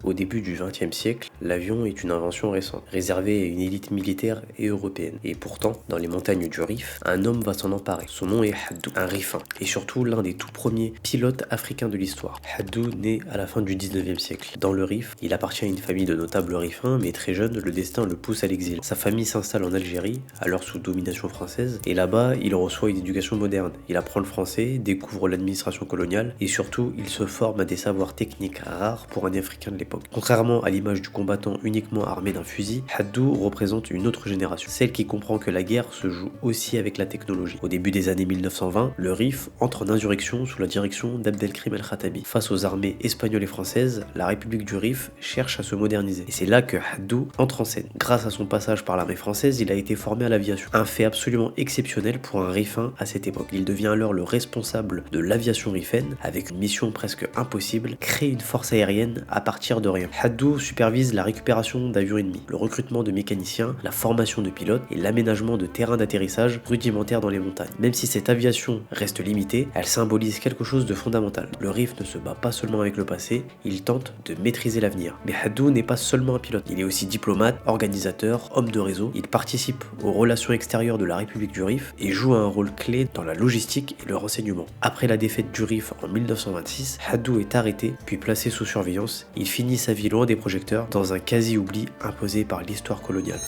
Au début du XXe siècle, l'avion est une invention récente, réservée à une élite militaire et européenne. Et pourtant, dans les montagnes du Rif, un homme va s'en emparer. Son nom est Haddou, un Rifin, et surtout l'un des tout premiers pilotes africains de l'histoire. Haddou naît à la fin du XIXe siècle. Dans le Rif, il appartient à une famille de notables Rifins, mais très jeune, le destin le pousse à l'exil. Sa famille s'installe en Algérie, alors sous domination française, et là-bas, il reçoit une éducation moderne. Il apprend le français, découvre l'administration coloniale, et surtout, il se forme à des savoirs techniques rares pour un Africain de l'époque. Contrairement à l'image du combattant uniquement armé d'un fusil, Haddou représente une autre génération, celle qui comprend que la guerre se joue aussi avec la technologie. Au début des années 1920, le Rif entre en insurrection sous la direction d'Abdelkrim el-Khattabi. Face aux armées espagnoles et françaises, la République du Rif cherche à se moderniser. Et c'est là que Haddou entre en scène. Grâce à son passage par l'armée française, il a été formé à l'aviation. Un fait absolument exceptionnel pour un Rifin à cette époque. Il devient alors le responsable de l'aviation rifaine, avec une mission presque impossible, créer une force aérienne à partir de rien. Haddou supervise la récupération d'avions ennemis, le recrutement de mécaniciens, la formation de pilotes et l'aménagement de terrains d'atterrissage rudimentaires dans les montagnes. Même si cette aviation reste limitée, elle symbolise quelque chose de fondamental. Le Rif ne se bat pas seulement avec le passé, il tente de maîtriser l'avenir. Mais Haddou n'est pas seulement un pilote, il est aussi diplomate, organisateur, homme de réseau. Il participe aux relations extérieures de la République du Rif et joue un rôle clé dans la logistique et le renseignement. Après la défaite du Rif en 1926, Haddou est arrêté puis placé sous surveillance. Il finit sa vie loin des projecteurs, dans un quasi-oubli imposé par l'histoire coloniale.